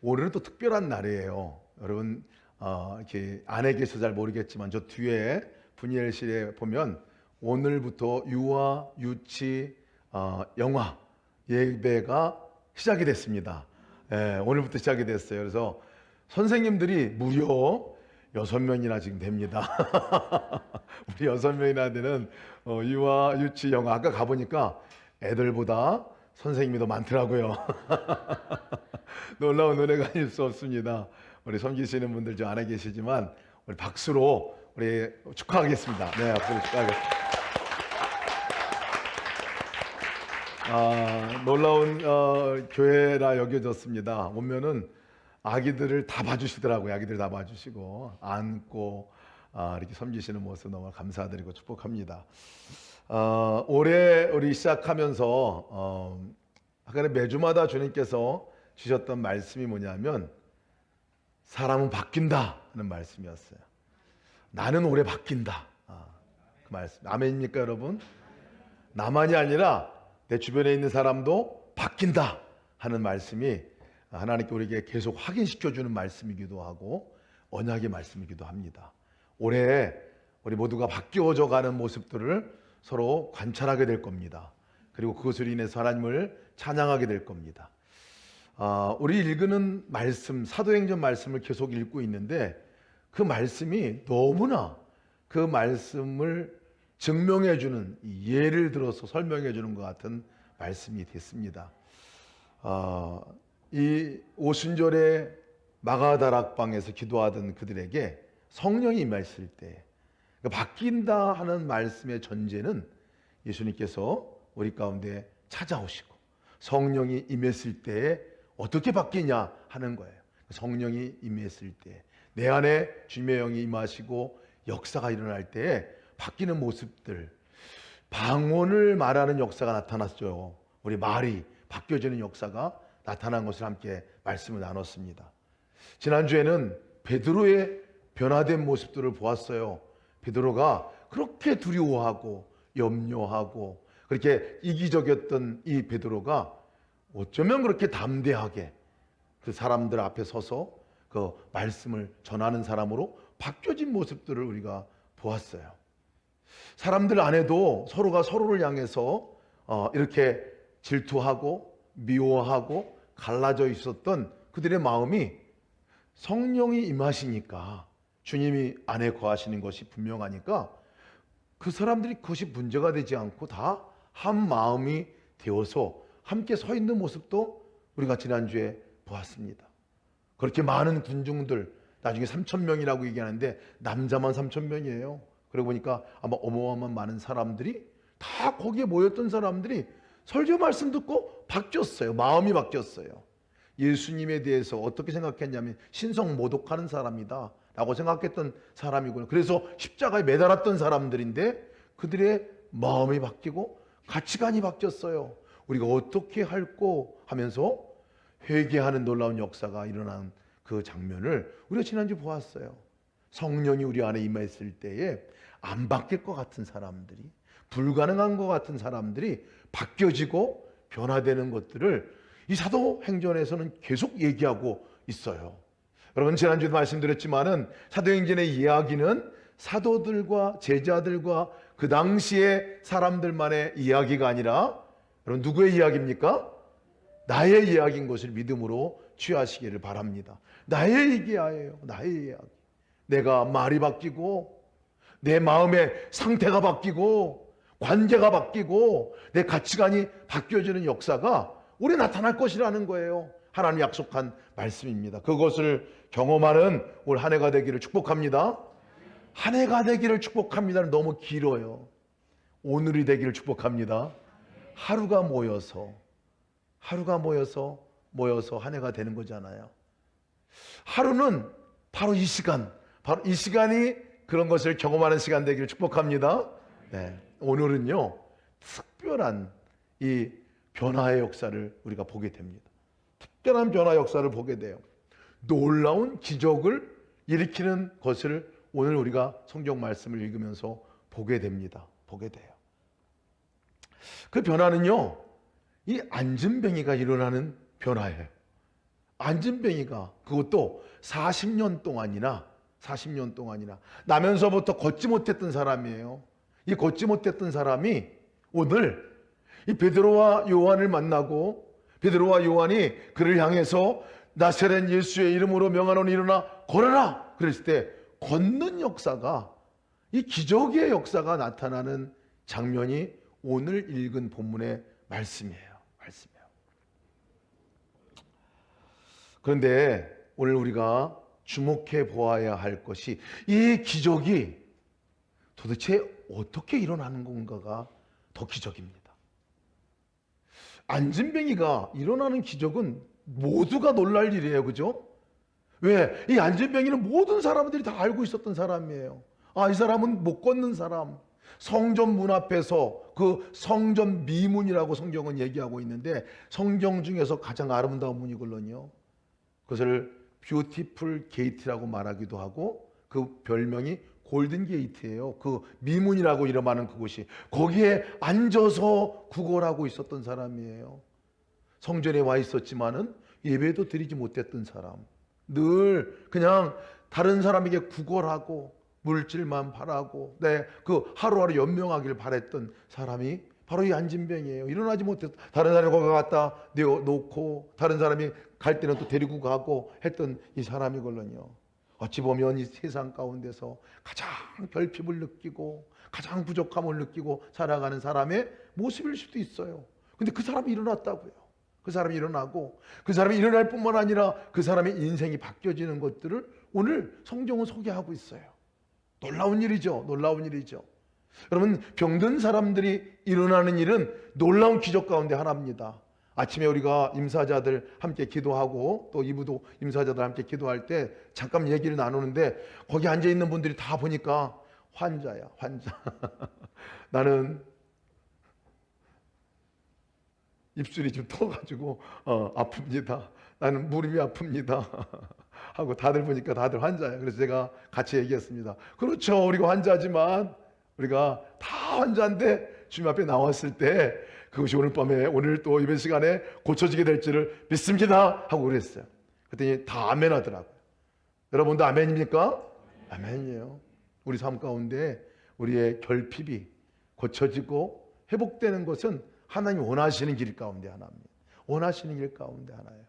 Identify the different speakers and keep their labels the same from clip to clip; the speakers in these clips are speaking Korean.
Speaker 1: 오늘은 또 특별한 날이에요. 여러분 이렇게 안에 계셔서 잘 모르겠지만 저 뒤에 분예실에 보면 오늘부터 유아, 유치, 영아 예배가 시작이 됐습니다. 오늘부터 시작이 됐어요. 그래서 선생님들이 무려 6명이나 지금 됩니다. 우리 6명이나 되는 유아, 유치, 영아. 아까 가보니까 애들보다 선생님이 더 많더라고요. 놀라운 은혜가 아닐 수 없습니다. 우리 섬기시는 분들 저 안에 계시지만 우리 박수로 우리 축하하겠습니다. 네, 박수로 축하하겠습니다. 놀라운 교회라 여겨졌습니다. 오면은 아기들을 다 봐주시더라고요. 아기들 다 봐주시고 안고 이렇게 섬기시는 모습 너무 감사드리고 축복합니다. 올해 우리 시작하면서 아까 매주마다 주님께서 주셨던 말씀이 뭐냐면 사람은 바뀐다 하는 말씀이었어요. 나는 올해 바뀐다. 그 말씀 아멘입니까 여러분? 나만이 아니라 내 주변에 있는 사람도 바뀐다 하는 말씀이 하나님께 우리에게 계속 확인시켜주는 말씀이기도 하고 언약의 말씀이기도 합니다. 올해 우리 모두가 바뀌어져 가는 모습들을 서로 관찰하게 될 겁니다. 그리고 그것으로 인해서 하나님을 찬양하게 될 겁니다. 우리 읽는 말씀, 사도행전 말씀을 계속 읽고 있는데 그 말씀이 너무나 그 말씀을 증명해 주는 예를 들어서 설명해 주는 것 같은 말씀이 됐습니다. 이 오순절에 마가다락방에서 기도하던 그들에게 성령이 임했을 때 바뀐다 하는 말씀의 전제는 예수님께서 우리 가운데 찾아오시고 성령이 임했을 때 어떻게 바뀌냐 하는 거예요. 성령이 임했을 때 내 안에 주님의 영이 임하시고 역사가 일어날 때 바뀌는 모습들, 방언을 말하는 역사가 나타났죠. 우리 말이 바뀌어지는 역사가 나타난 것을 함께 말씀을 나눴습니다. 지난주에는 베드로의 변화된 모습들을 보았어요. 베드로가 그렇게 두려워하고 염려하고 그렇게 이기적이었던 이 베드로가 어쩌면 그렇게 담대하게 그 사람들 앞에 서서 그 말씀을 전하는 사람으로 바뀌어진 모습들을 우리가 보았어요. 사람들 안에도 서로가 서로를 향해서 이렇게 질투하고 미워하고 갈라져 있었던 그들의 마음이 성령이 임하시니까 주님이 안에 거하시는 것이 분명하니까 그 사람들이 그것이 문제가 되지 않고 다 한 마음이 되어서 함께 서 있는 모습도 우리가 지난주에 보았습니다. 그렇게 많은 군중들, 나중에 3,000명이라고 얘기하는데 남자만 3,000명이에요. 그러고 보니까 아마 어마어마한 많은 사람들이 다 거기에 모였던 사람들이 설교 말씀 듣고 바뀌었어요. 마음이 바뀌었어요. 예수님에 대해서 어떻게 생각했냐면 신성 모독하는 사람이다 라고 생각했던 사람이구나. 그래서 십자가에 매달았던 사람들인데 그들의 마음이 바뀌고 가치관이 바뀌었어요. 우리가 어떻게 할꼬 하면서 회개하는 놀라운 역사가 일어난 그 장면을 우리가 지난주 보았어요. 성령이 우리 안에 임했을 때에 안 바뀔 것 같은 사람들이, 불가능한 것 같은 사람들이 바뀌어지고 변화되는 것들을 이 사도행전에서는 계속 얘기하고 있어요. 여러분 지난주에도 말씀드렸지만은 사도행전의 이야기는 사도들과 제자들과 그 당시의 사람들만의 이야기가 아니라 여러분 누구의 이야기입니까? 나의 이야기인 것을 믿음으로 취하시기를 바랍니다. 나의 얘기예요. 나의 이야기. 내가 말이 바뀌고 내 마음의 상태가 바뀌고 관계가 바뀌고 내 가치관이 바뀌어지는 역사가 우리 나타날 것이라는 거예요. 하나님 약속한 말씀입니다. 그것을 경험하는 올 한 해가 되기를 축복합니다. 한 해가 되기를 축복합니다는 너무 길어요. 오늘이 되기를 축복합니다. 하루가 모여서 한 해가 되는 거잖아요. 하루는 바로 이 시간이 그런 것을 경험하는 시간 되기를 축복합니다. 네, 오늘은요 특별한 이 변화의 역사를 우리가 보게 됩니다. 특별한 변화 역사를 보게 돼요. 놀라운 기적을 일으키는 것을 오늘 우리가 성경 말씀을 읽으면서 보게 됩니다. 보게 돼요. 그 변화는요 이 안진뱅이가 일어나는 변화예요. 안진뱅이가 그것도 40년 동안이나 나면서부터 걷지 못했던 사람이에요. 이 걷지 못했던 사람이 오늘 이 베드로와 요한을 만나고 베드로와 요한이 그를 향해서 나사렛 예수의 이름으로 명하노니 일어나 걸어라 그랬을 때 걷는 역사가, 이 기적의 역사가 나타나는 장면이 오늘 읽은 본문의 말씀이에요. 그런데 오늘 우리가 주목해 보아야 할 것이 이 기적이 도대체 어떻게 일어나는 건가가 더 기적입니다. 안진뱅이가 일어나는 기적은 모두가 놀랄 일이에요. 그죠? 왜? 이 안진뱅이는 모든 사람들이 다 알고 있었던 사람이에요. 이 사람은 못 걷는 사람. 성전 문 앞에서 그 성전 미문이라고 성경은 얘기하고 있는데 성경 중에서 가장 아름다운 문이거든요. 그것을 뷰티풀 게이트라고 말하기도 하고 그 별명이 골든 게이트예요. 그 미문이라고 이름하는 그곳이, 거기에 앉아서 구걸하고 있었던 사람이에요. 성전에 와 있었지만은 예배도 드리지 못했던 사람, 늘 그냥 다른 사람에게 구걸하고 물질만 바라고 그 하루하루 연명하길 바랬던 사람이 바로 이 안진뱅이에요. 일어나지 못해서 다른 사람이 거기 갖다 놓고 다른 사람이 갈 때는 또 데리고 가고 했던 이 사람이거든요. 어찌 보면 이 세상 가운데서 가장 결핍을 느끼고 가장 부족함을 느끼고 살아가는 사람의 모습일 수도 있어요. 근데 그 사람이 일어났다고요. 그 사람이 일어나고 그 사람이 일어날 뿐만 아니라 그 사람의 인생이 바뀌어지는 것들을 오늘 성경은 소개하고 있어요. 놀라운 일이죠. 여러분, 병든 사람들이 일어나는 일은 놀라운 기적 가운데 하나입니다. 아침에 우리가 임사자들 함께 기도하고 또 이부도 임사자들 함께 기도할 때 잠깐 얘기를 나누는데 거기 앉아있는 분들이 다 보니까 환자야, 환자. 나는 입술이 좀 터가지고 아픕니다. 나는 무릎이 아픕니다. 하고 다들 보니까 다들 환자예요. 그래서 제가 같이 얘기했습니다. 그렇죠, 우리가 환자지만 우리가 다 환자인데 주님 앞에 나왔을 때 그것이 오늘 밤에 오늘 또 이번 시간에 고쳐지게 될 줄을 믿습니다 하고 그랬어요. 그랬더니 다 아멘 하더라고요. 여러분도 아멘입니까? 아멘이에요. 우리 삶 가운데 우리의 결핍이 고쳐지고 회복되는 것은 하나님이 원하시는 길 가운데 하나입니다. 원하시는 길 가운데 하나예요.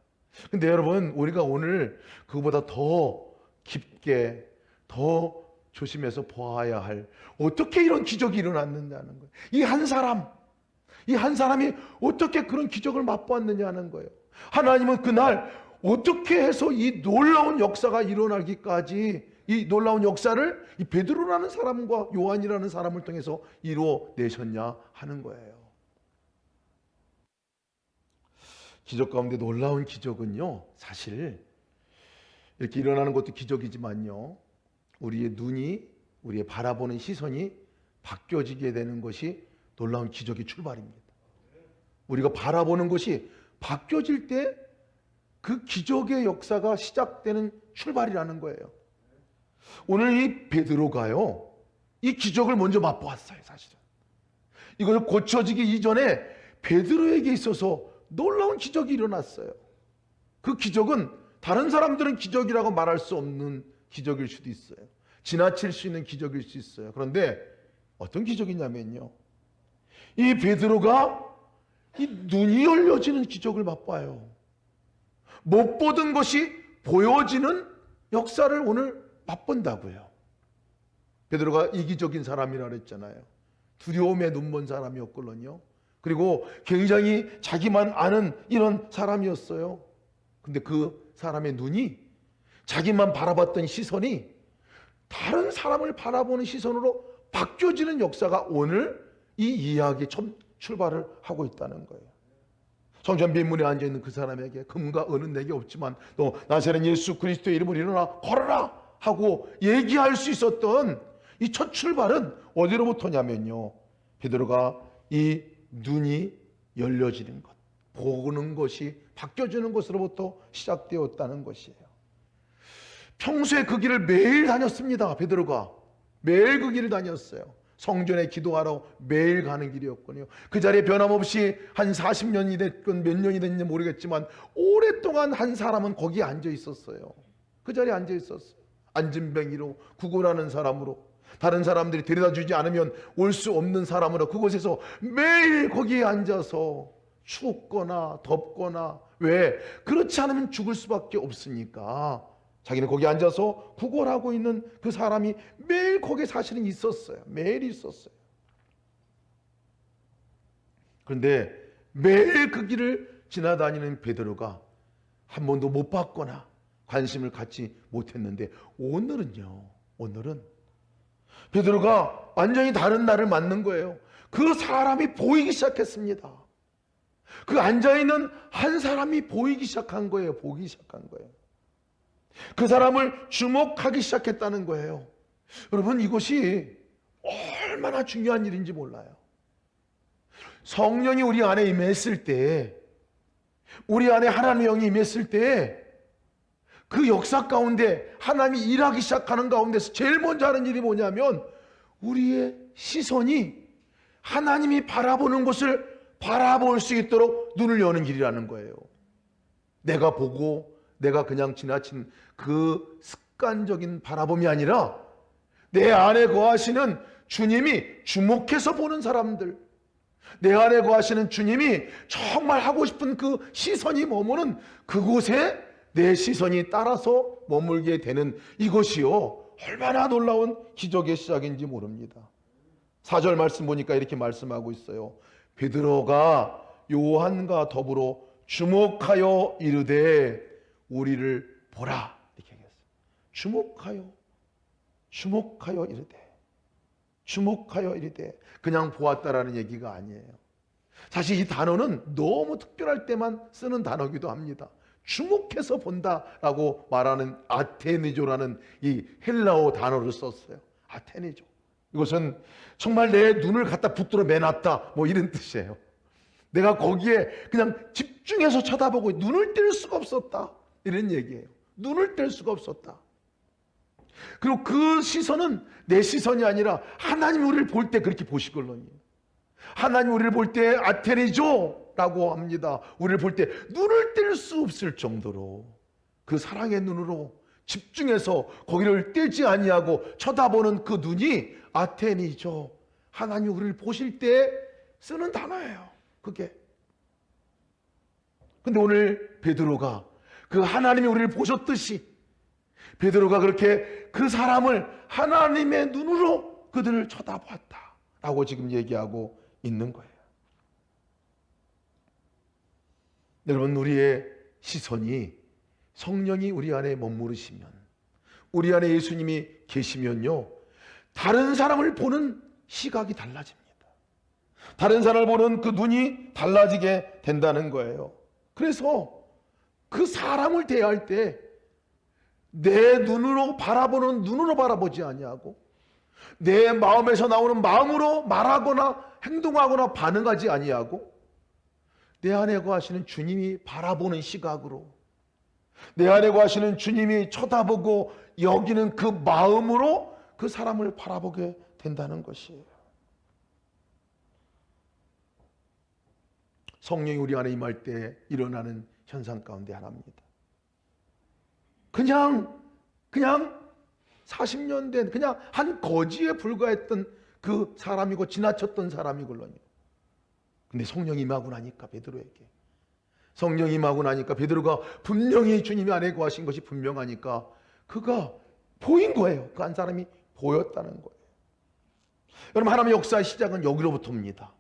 Speaker 1: 근데 여러분, 우리가 오늘 그거보다 더 깊게 더 조심해서 보아야 할, 어떻게 이런 기적이 일어났느냐는 거예요. 이 한 사람이 어떻게 그런 기적을 맛보았느냐는 거예요. 하나님은 그날 어떻게 해서 이 놀라운 역사가 일어나기까지, 이 놀라운 역사를 이 베드로라는 사람과 요한이라는 사람을 통해서 이루어내셨냐 하는 거예요. 기적 가운데 놀라운 기적은요, 사실 이렇게 일어나는 것도 기적이지만요, 우리의 눈이, 우리의 바라보는 시선이 바뀌어지게 되는 것이 놀라운 기적의 출발입니다. 우리가 바라보는 것이 바뀌어질 때 그 기적의 역사가 시작되는 출발이라는 거예요. 오늘 이 베드로가요, 이 기적을 먼저 맛보았어요. 사실은 이것을 고쳐지기 이전에 베드로에게 있어서 놀라운 기적이 일어났어요. 그 기적은 다른 사람들은 기적이라고 말할 수 없는 기적일 수도 있어요. 지나칠 수 있는 기적일 수 있어요. 그런데 어떤 기적이냐면요, 이 베드로가 이 눈이 열려지는 기적을 맛봐요. 못 보던 것이 보여지는 역사를 오늘 맛본다고요. 베드로가 이기적인 사람이라 그랬잖아요. 두려움에 눈먼 사람이었거든요. 그리고 굉장히 자기만 아는 이런 사람이었어요. 근데 그 사람의 눈이, 자기만 바라봤던 시선이 다른 사람을 바라보는 시선으로 바뀌어지는 역사가 오늘 이 이야기의 첫 출발을 하고 있다는 거예요. 성전 빈문에 앉아있는 그 사람에게 금과 은은 내게 없지만 또 나사렛 예수 그리스도의 이름으로 일어나 걸어라 하고 얘기할 수 있었던 이 첫 출발은 어디로부터냐면요, 베드로가 이 눈이 열려지는 것, 보는 것이 바뀌어지는 것으로부터 시작되었다는 것이에요. 평소에 그 길을 매일 다녔습니다. 베드로가 매일 그 길을 다녔어요. 성전에 기도하러 매일 가는 길이었거든요. 그 자리에 변함없이 한 40년이 됐건 몇 년이 됐는지 모르겠지만 오랫동안 한 사람은 거기에 앉아 있었어요. 그 자리에 앉아 있었어요. 안진뱅이로, 구걸하는 사람으로, 다른 사람들이 데려다 주지 않으면 올 수 없는 사람으로 그곳에서 매일 거기에 앉아서 춥거나 덥거나, 왜? 그렇지 않으면 죽을 수밖에 없으니까 자기는 거기 앉아서 구걸하고 있는 그 사람이 매일 거기에 사실은 있었어요. 매일 있었어요. 그런데 매일 그 길을 지나다니는 베드로가 한 번도 못 봤거나 관심을 갖지 못했는데, 오늘은 베드로가 완전히 다른 날을 맞는 거예요. 그 사람이 보이기 시작했습니다. 그 앉아있는 한 사람이 보이기 시작한 거예요. 보기 시작한 거예요. 그 사람을 주목하기 시작했다는 거예요. 여러분, 이것이 얼마나 중요한 일인지 몰라요. 성령이 우리 안에 임했을 때, 우리 안에 하나님의 영이 임했을 때, 그 역사 가운데 하나님이 일하기 시작하는 가운데서 제일 먼저 하는 일이 뭐냐면, 우리의 시선이 하나님이 바라보는 것을 바라볼 수 있도록 눈을 여는 길이라는 거예요. 내가 보고 내가 그냥 지나친 그 습관적인 바라봄이 아니라 내 안에 거하시는 주님이 주목해서 보는 사람들, 내 안에 거하시는 주님이 정말 하고 싶은 그 시선이 머무는 그곳에 내 시선이 따라서 머물게 되는, 이것이요 얼마나 놀라운 기적의 시작인지 모릅니다. 4절 말씀 보니까 이렇게 말씀하고 있어요. 베드로가 요한과 더불어 주목하여 이르되 우리를 보라, 이렇게 얘기했어요. 주목하여 이르되 그냥 보았다라는 얘기가 아니에요. 사실 이 단어는 너무 특별할 때만 쓰는 단어이기도 합니다. 주목해서 본다라고 말하는 아테니조라는 이 헬라어 단어를 썼어요. 아테니조. 이것은 정말 내 눈을 갖다 붙들어 매놨다, 뭐 이런 뜻이에요. 내가 거기에 그냥 집중해서 쳐다보고 눈을 뗄 수가 없었다, 이런 얘기예요. 눈을 뗄 수가 없었다. 그리고 그 시선은 내 시선이 아니라 하나님 우리를 볼 때 그렇게 보시거든요. 하나님 우리를 볼 때 아테니조라고 합니다. 우리를 볼 때 눈을 뗄 수 없을 정도로 그 사랑의 눈으로 집중해서 거기를 떼지 아니하고 쳐다보는 그 눈이 아테니조, 하나님 우리를 보실 때 쓰는 단어예요, 그게. 근데 오늘 베드로가 그 하나님이 우리를 보셨듯이 베드로가 그렇게 그 사람을 하나님의 눈으로 그들을 쳐다보았다 라고 지금 얘기하고 있는 거예요. 여러분, 우리의 시선이 성령이 우리 안에 머무르시면, 우리 안에 예수님이 계시면요, 다른 사람을 보는 시각이 달라집니다. 다른 사람을 보는 그 눈이 달라지게 된다는 거예요. 그래서 그 사람을 대할 때 내 눈으로 바라보는 눈으로 바라보지 아니하고 내 마음에서 나오는 마음으로 말하거나 행동하거나 반응하지 아니하고 내 안에 거하시는 주님이 바라보는 시각으로, 내 안에 거하시는 주님이 쳐다보고 여기는 그 마음으로 그 사람을 바라보게 된다는 것이에요. 성령이 우리 안에 임할 때 일어나는 현상 가운데 하나입니다. 그냥 40년 된 그냥 한 거지에 불과했던 그 사람이고 지나쳤던 사람이걸로요. 근데 성령이 임하고 나니까 베드로에게, 성령이 임하고 나니까 베드로가 분명히 주님이 안에 거하신 것이 분명하니까 그가 보인 거예요. 그 한 사람이 보였다는 거예요. 여러분, 하나님의 역사의 시작은 여기로부터입니다.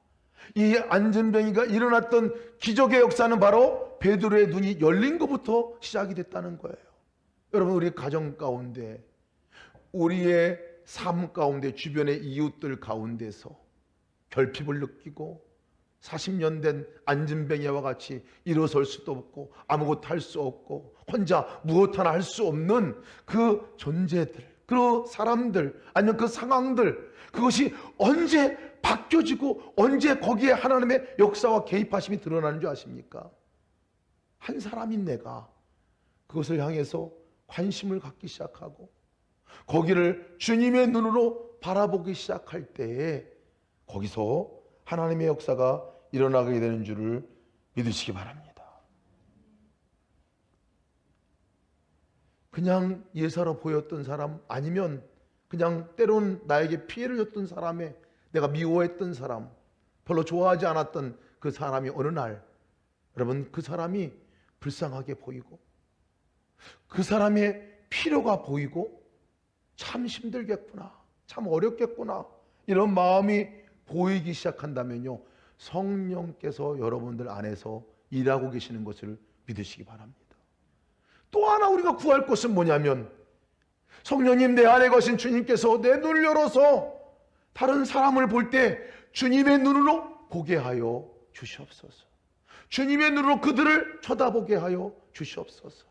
Speaker 1: 이 안진뱅이가 일어났던 기적의 역사는 바로 베드로의 눈이 열린 것부터 시작이 됐다는 거예요. 여러분, 우리 가정 가운데, 우리의 삶 가운데, 주변의 이웃들 가운데서 결핍을 느끼고 40년 된 안진뱅이와 같이 일어설 수도 없고 아무것도 할 수 없고 혼자 무엇 하나 할 수 없는 그 존재들, 그 사람들, 아니면 그 상황들, 그것이 언제 바뀌어지고 언제 거기에 하나님의 역사와 개입하심이 드러나는 줄 아십니까? 한 사람인 내가 그것을 향해서 관심을 갖기 시작하고 거기를 주님의 눈으로 바라보기 시작할 때에 거기서 하나님의 역사가 일어나게 되는 줄을 믿으시기 바랍니다. 그냥 예사로 보였던 사람, 아니면 그냥 때론 나에게 피해를 줬던 사람에 내가 미워했던 사람, 별로 좋아하지 않았던 그 사람이 어느 날 여러분 그 사람이 불쌍하게 보이고 그 사람의 필요가 보이고 참 힘들겠구나, 참 어렵겠구나, 이런 마음이 보이기 시작한다면요, 성령께서 여러분들 안에서 일하고 계시는 것을 믿으시기 바랍니다. 또 하나 우리가 구할 것은 뭐냐면, 성령님 내 안에 거신 주님께서 내 눈을 열어서 다른 사람을 볼 때 주님의 눈으로 보게 하여 주시옵소서. 주님의 눈으로 그들을 쳐다보게 하여 주시옵소서.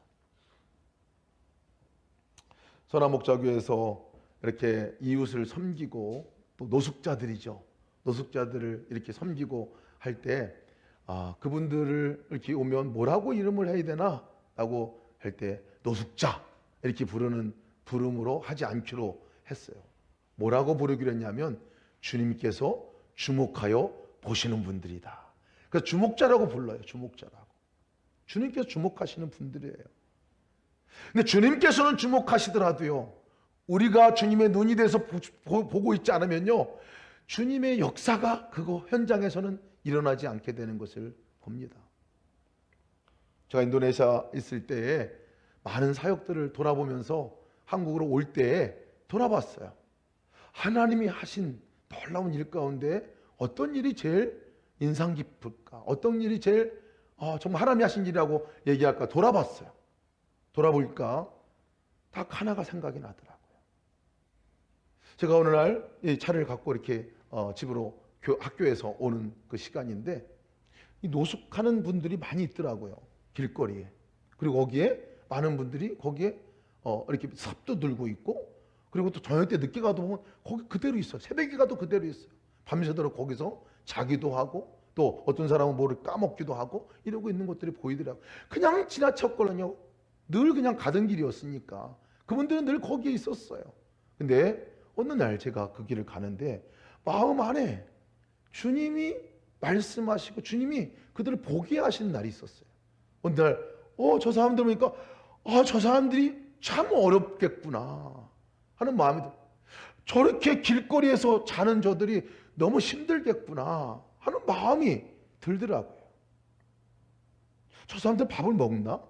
Speaker 1: 선화목자교에서 이렇게 이웃을 섬기고 또 노숙자들이죠. 노숙자들을 이렇게 섬기고 할 때 그분들을 이렇게 오면 뭐라고 이름을 해야 되나 라고 할 때 노숙자 이렇게 부름으로 하지 않기로 했어요. 뭐라고 부르기로 했냐면 주님께서 주목하여 보시는 분들이다. 그래서 주목자라고 불러요. 주목자라고. 주님께서 주목하시는 분들이에요. 근데 주님께서는 주목하시더라도요, 우리가 주님의 눈이 돼서 보고 있지 않으면요, 주님의 역사가 그거 현장에서는 일어나지 않게 되는 것을 봅니다. 제가 인도네시아 있을 때에 많은 사역들을 돌아보면서 한국으로 올 때에 돌아봤어요. 하나님이 하신 놀라운 일 가운데 어떤 일이 제일 인상 깊을까? 어떤 일이 제일 정말 하나님이 하신 일이라고 얘기할까? 돌아봤어요. 돌아보니까 딱 하나가 생각이 나더라고요. 제가 어느 날 이 차를 갖고 이렇게 집으로 학교에서 오는 그 시간인데 이 노숙하는 분들이 많이 있더라고요. 길거리에. 그리고 거기에 많은 분들이 거기에 이렇게 삽도 들고 있고, 그리고 또 저녁 때 늦게 가도 보면 거기 그대로 있어요. 새벽에 가도 그대로 있어요. 밤새도록 거기서 자기도 하고 또 어떤 사람은 뭐를 까먹기도 하고 이러고 있는 것들이 보이더라고요. 그냥 지나쳤거든요. 늘 그냥 가던 길이었으니까 그분들은 늘 거기에 있었어요. 근데 어느 날 제가 그 길을 가는데 마음 안에 주님이 말씀하시고 주님이 그들을 보게 하신 날이 있었어요. 어느 날 저 사람들 보니까 저 사람들이 참 어렵겠구나 하는 마음이 들어요. 저렇게 길거리에서 자는 저들이 너무 힘들겠구나 하는 마음이 들더라고요. 저 사람들 밥을 먹나?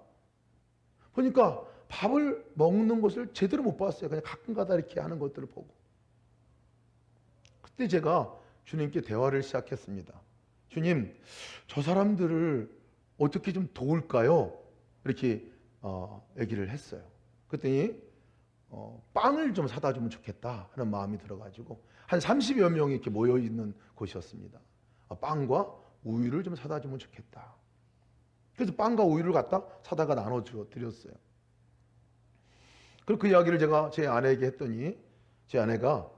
Speaker 1: 보니까 밥을 먹는 것을 제대로 못 봤어요. 그냥 가끔가다 이렇게 하는 것들을 보고. 그때 제가 주님께 대화를 시작했습니다. 주님, 저 사람들을 어떻게 좀 도울까요? 이렇게 얘기를 했어요. 그랬더니 빵을 좀 사다 주면 좋겠다 하는 마음이 들어가지고 한 30여 명이 이렇게 모여 있는 곳이었습니다. 빵과 우유를 좀 사다 주면 좋겠다. 그래서 빵과 우유를 갖다 사다가 나눠 드렸어요. 그리고 그 이야기를 제가 제 아내에게 했더니 제 아내가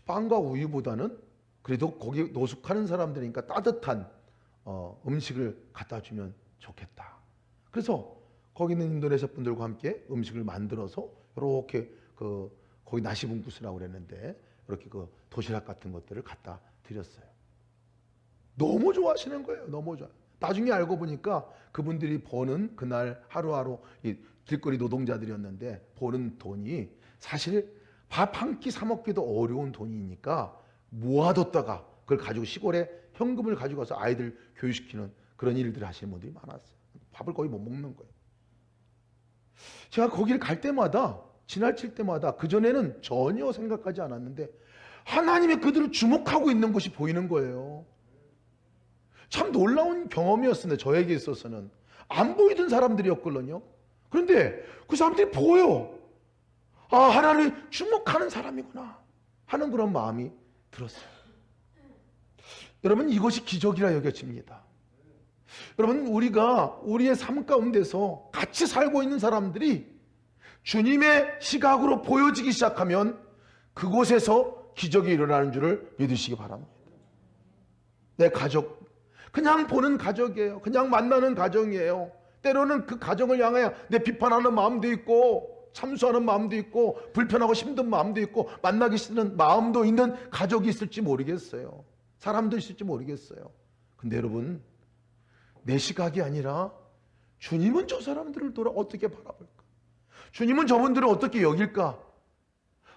Speaker 1: 빵과 우유보다는 그래도 거기 노숙하는 사람들이니까 따뜻한 음식을 갖다 주면 좋겠다. 그래서 거기 있는 인도네시아 분들과 함께 음식을 만들어서 이렇게 거기 나시분구스라고 그랬는데 이렇게 그 도시락 같은 것들을 갖다 드렸어요. 너무 좋아하시는 거예요. 너무 좋아. 나중에 알고 보니까 그분들이 버는 그날 하루하루 이 길거리 노동자들이었는데 버는 돈이 사실 밥 한 끼 사 먹기도 어려운 돈이니까 모아뒀다가 그걸 가지고 시골에 현금을 가지고 가서 아이들 교육시키는 그런 일들을 하시는 분들이 많았어요. 밥을 거의 못 먹는 거예요. 제가 거기를 갈 때마다 지나칠 때마다 그전에는 전혀 생각하지 않았는데 하나님이 그들을 주목하고 있는 것이 보이는 거예요. 참 놀라운 경험이었습니다. 저에게 있어서는 안 보이던 사람들이었거든요. 그런데 그 사람들이 보여. 하나님이 주목하는 사람이구나 하는 그런 마음이 들었어요. 여러분, 이것이 기적이라 여겨집니다. 여러분, 우리가 우리의 삶 가운데서 같이 살고 있는 사람들이 주님의 시각으로 보여지기 시작하면 그곳에서 기적이 일어나는 줄을 믿으시기 바랍니다. 내 가족, 그냥 보는 가족이에요. 그냥 만나는 가정이에요. 때로는 그 가정을 향하여 내 비판하는 마음도 있고 참수하는 마음도 있고 불편하고 힘든 마음도 있고 만나기 싫은 마음도 있는 가족이 있을지 모르겠어요. 사람도 있을지 모르겠어요. 근데 여러분, 내 시각이 아니라 주님은 저 사람들을 돌아 어떻게 바라볼까? 주님은 저분들을 어떻게 여길까?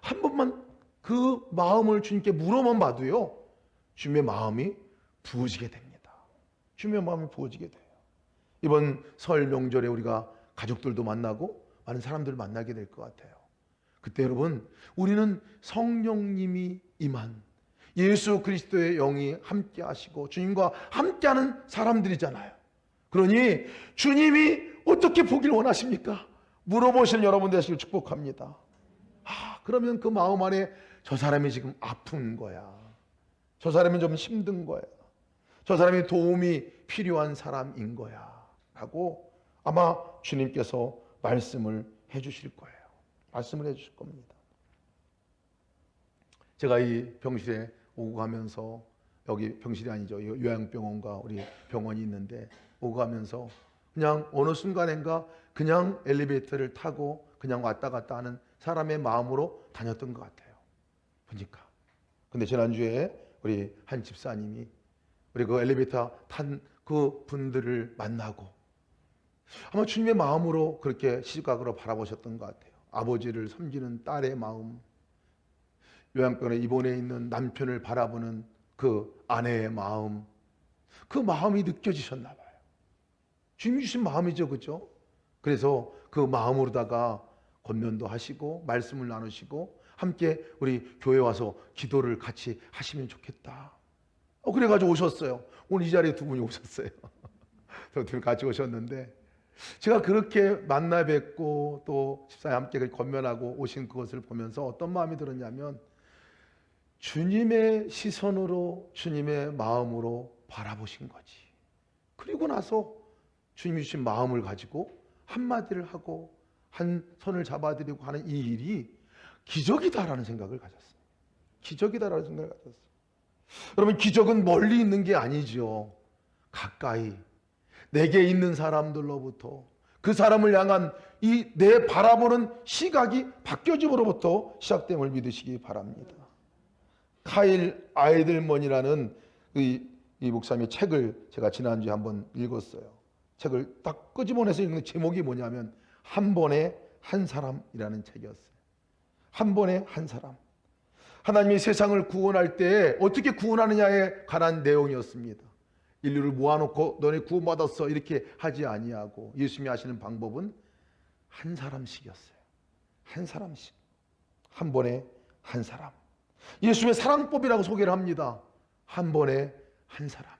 Speaker 1: 한 번만 그 마음을 주님께 물어만 봐도요, 주님의 마음이 부어지게 됩니다. 주님의 마음이 부어지게 돼요. 이번 설 명절에 우리가 가족들도 만나고 많은 사람들을 만나게 될 것 같아요. 그때 여러분, 우리는 성령님이 임한 예수 그리스도의 영이 함께 하시고 주님과 함께하는 사람들이잖아요. 그러니 주님이 어떻게 보길 원하십니까? 물어보실 여러분 되시길 축복합니다. 그러면 그 마음 안에 저 사람이 지금 아픈 거야, 저 사람이 좀 힘든 거야, 저 사람이 도움이 필요한 사람인 거야 라고 아마 주님께서 말씀을 해주실 거예요. 말씀을 해주실 겁니다. 제가 이 병실에 오고 가면서, 여기 병실이 아니죠, 요양병원과 우리 병원이 있는데 오고 가면서 그냥 어느 순간인가 그냥 엘리베이터를 타고 그냥 왔다 갔다 하는 사람의 마음으로 다녔던 것 같아요, 보니까. 근데 지난주에 우리 한 집사님이 우리 그 엘리베이터 탄 그 분들을 만나고 아마 주님의 마음으로 그렇게 시각으로 바라보셨던 것 같아요. 아버지를 섬기는 딸의 마음, 요양병원에 입원해 있는 남편을 바라보는 그 아내의 마음, 그 마음이 느껴지셨나 봐요. 주님 주신 마음이죠, 그죠? 그래서 그 마음으로다가 권면도 하시고 말씀을 나누시고 함께 우리 교회 와서 기도를 같이 하시면 좋겠다. 그래가지고 오셨어요. 오늘 이 자리에 두 분이 오셨어요. 둘 같이 오셨는데 제가 그렇게 만나 뵙고 또 집사님 함께 권면하고 오신 그것을 보면서 어떤 마음이 들었냐면, 주님의 시선으로 주님의 마음으로 바라보신 거지. 그리고 나서 주님이 주신 마음을 가지고 한마디를 하고 한 손을 잡아드리고 하는 이 일이 기적이다라는 생각을 가졌어요. 기적이다라는 생각을 가졌어요. 여러분, 기적은 멀리 있는 게 아니죠. 가까이 내게 있는 사람들로부터 그 사람을 향한 이 내 바라보는 시각이 바뀌어짐으로부터 시작됨을 믿으시기 바랍니다. 카일 아이들먼이라는 이 목사님의 책을 제가 지난주에 한번 읽었어요. 책을 딱 끄집어내서 읽는 제목이 뭐냐면 한 번에 한 사람이라는 책이었어요. 한 번에 한 사람. 하나님이 세상을 구원할 때 어떻게 구원하느냐에 관한 내용이었습니다. 인류를 모아놓고 너네 구원받았어 이렇게 하지 아니하고 예수님이 하시는 방법은 한 사람씩이었어요. 한 사람씩. 한 번에 한 사람. 예수님의 사랑법이라고 소개를 합니다. 한 번에 한 사람.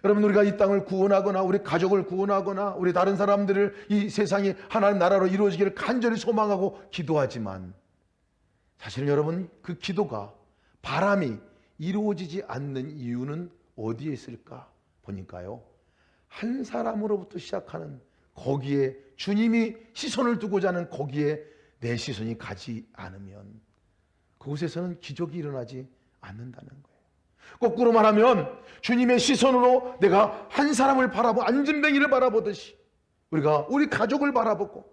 Speaker 1: 여러분, 우리가 이 땅을 구원하거나 우리 가족을 구원하거나 우리 다른 사람들을 이 세상이 하나님 나라로 이루어지기를 간절히 소망하고 기도하지만 사실 여러분, 그 기도가 바람이 이루어지지 않는 이유는 어디에 있을까 보니까요, 한 사람으로부터 시작하는 거기에 주님이 시선을 두고자 하는 거기에 내 시선이 가지 않으면 그곳에서는 기적이 일어나지 않는다는 거예요. 거꾸로 말하면 주님의 시선으로 내가 한 사람을 바라보고 안진뱅이를 바라보듯이 우리가 우리 가족을 바라보고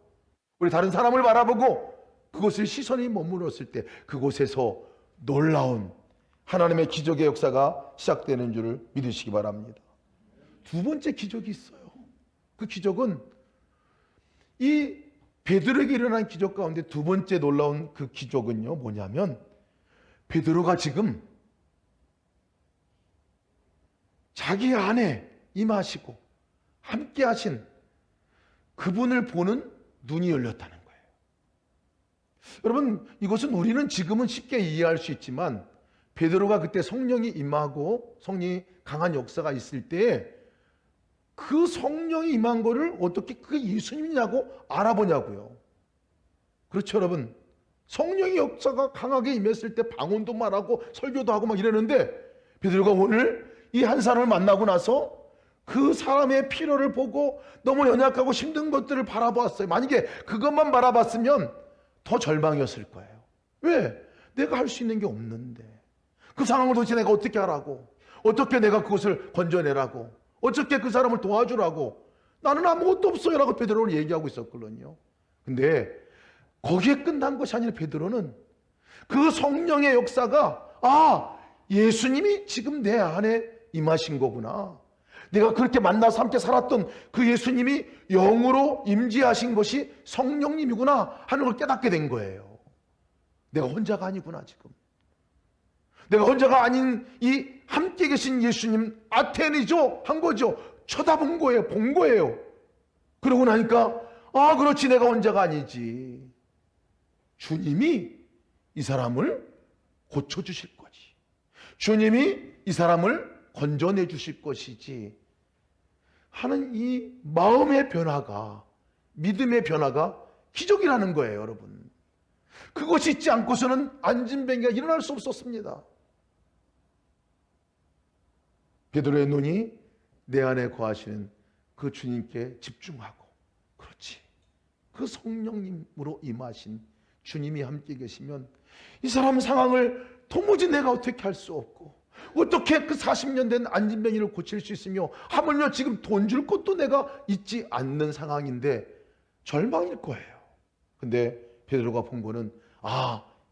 Speaker 1: 우리 다른 사람을 바라보고 그곳에 시선이 머물렀을 때 그곳에서 놀라운 하나님의 기적의 역사가 시작되는 줄을 믿으시기 바랍니다. 두 번째 기적이 있어요. 그 기적은 이 베드로에게 일어난 기적 가운데 두 번째 놀라운 그 기적은요, 뭐냐면 베드로가 지금 자기 안에 임하시고 함께 하신 그분을 보는 눈이 열렸다는 거예요. 여러분, 이것은 우리는 지금은 쉽게 이해할 수 있지만 베드로가 그때 성령이 임하고 성령이 강한 역사가 있을 때 그 성령이 임한 거를 어떻게 그게 예수님이냐고 알아보냐고요. 그렇죠, 여러분. 성령의 역사가 강하게 임했을 때 방언도 말하고 설교도 하고 막 이러는데 베드로가 오늘 이 한 사람을 만나고 나서 그 사람의 필요를 보고 너무 연약하고 힘든 것들을 바라보았어요. 만약에 그것만 바라봤으면 더 절망이었을 거예요. 왜? 내가 할 수 있는 게 없는데 그 상황을 도대체 내가 어떻게 하라고, 어떻게 내가 그것을 건져내라고, 어떻게 그 사람을 도와주라고, 나는 아무것도 없어요 라고 베드로는 얘기하고 있었거든요. 근데 거기에 끝난 것이 아니라 베드로는 그 성령의 역사가 예수님이 지금 내 안에 임하신 거구나. 내가 그렇게 만나서 함께 살았던 그 예수님이 영으로 임재하신 것이 성령님이구나 하는 걸 깨닫게 된 거예요. 내가 혼자가 아니구나. 지금 내가 혼자가 아닌 이 함께 계신 예수님, 아테니죠 한 거죠. 쳐다본 거예요. 본 거예요. 그러고 나니까 그렇지, 내가 혼자가 아니지. 주님이 이 사람을 고쳐주실 거지. 주님이 이 사람을 건져내 주실 것이지 하는 이 마음의 변화가, 믿음의 변화가 기적이라는 거예요, 여러분. 그것이 있지 않고서는 안진뱅이가 일어날 수 없었습니다. 베드로의 눈이 내 안에 거하시는 그 주님께 집중하고, 그렇지, 그 성령님으로 임하신 주님이 함께 계시면 이 사람 상황을 도무지 내가 어떻게 할 수 없고, 어떻게 그 40년 된 안진뱅이를 고칠 수 있으며, 하물며 지금 돈 줄 것도 내가 있지 않는 상황인데 절망일 거예요. 근데 베드로가 본 거는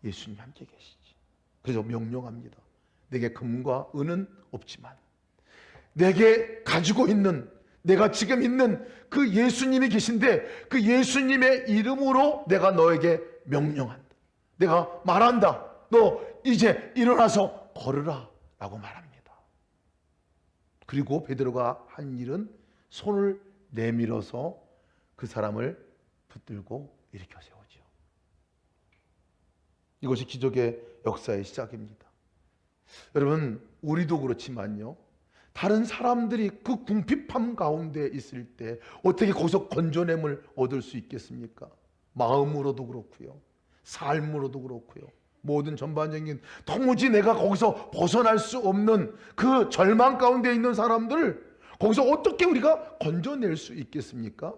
Speaker 1: 예수님이 함께 계시지. 그래서 명령합니다. 내게 금과 은은 없지만 내게 가지고 있는, 내가 지금 있는 그 예수님이 계신데 그 예수님의 이름으로 내가 너에게 명령한다. 내가 말한다. 너 이제 일어나서 걸으라 라고 말합니다. 그리고 베드로가 한 일은 손을 내밀어서 그 사람을 붙들고 일으켜 세우죠. 이것이 기적의 역사의 시작입니다. 여러분, 우리도 그렇지만요, 다른 사람들이 그 궁핍함 가운데 있을 때 어떻게 거기서 건져냄을 얻을 수 있겠습니까? 마음으로도 그렇고요, 삶으로도 그렇고요, 모든 전반적인, 도무지 내가 거기서 벗어날 수 없는 그 절망 가운데 있는 사람들을 거기서 어떻게 우리가 건져낼 수 있겠습니까?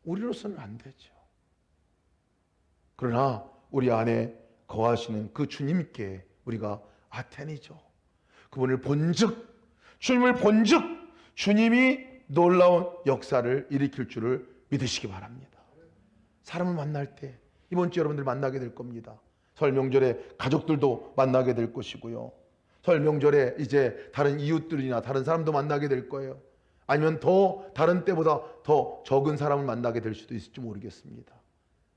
Speaker 1: 우리로서는 안 되죠. 그러나 우리 안에 거하시는 그 주님께 우리가 아테니죠, 그분을 본즉, 주님을 본즉 주님이 놀라운 역사를 일으킬 줄을 믿으시기 바랍니다. 사람을 만날 때, 이번 주 여러분들 만나게 될 겁니다. 설 명절에 가족들도 만나게 될 것이고요, 설 명절에 이제 다른 이웃들이나 다른 사람도 만나게 될 거예요. 아니면 더 다른 때보다 더 적은 사람을 만나게 될 수도 있을지 모르겠습니다.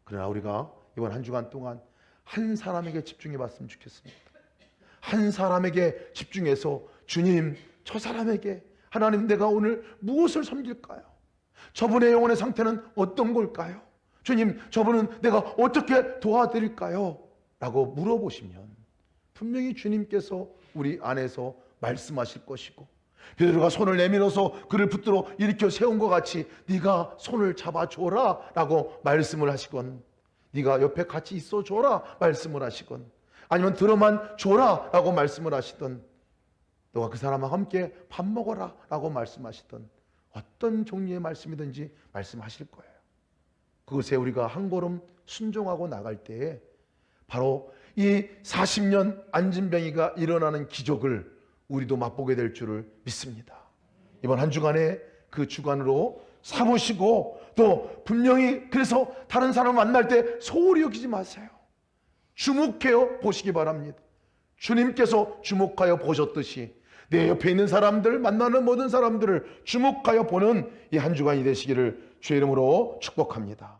Speaker 1: 그러나 우리가 이번 한 주간 동안 한 사람에게 집중해 봤으면 좋겠습니다. 한 사람에게 집중해서, 주님, 저 사람에게, 하나님, 내가 오늘 무엇을 섬길까요? 저분의 영혼의 상태는 어떤 걸까요? 주님, 저분은 내가 어떻게 도와드릴까요? 라고 물어보시면 분명히 주님께서 우리 안에서 말씀하실 것이고, 베드로가 손을 내밀어서 그를 붙들어 일으켜 세운 것 같이 네가 손을 잡아줘라 라고 말씀을 하시건, 네가 옆에 같이 있어줘라 말씀을 하시건, 아니면 들어만 줘라 라고 말씀을 하시던, 너가 그 사람과 함께 밥 먹어라 라고 말씀하시던, 어떤 종류의 말씀이든지 말씀하실 거예요. 그것에 우리가 한 걸음 순종하고 나갈 때에 바로 이 40년 안진뱅이가 일어나는 기적을 우리도 맛보게 될 줄을 믿습니다. 이번 한 주간에 그 주간으로 삼으시고, 또 분명히 그래서 다른 사람을 만날 때 소홀히 여기지 마세요. 주목해요 보시기 바랍니다. 주님께서 주목하여 보셨듯이 내 옆에 있는 사람들, 만나는 모든 사람들을 주목하여 보는 이 한 주간이 되시기를 주의 이름으로 축복합니다.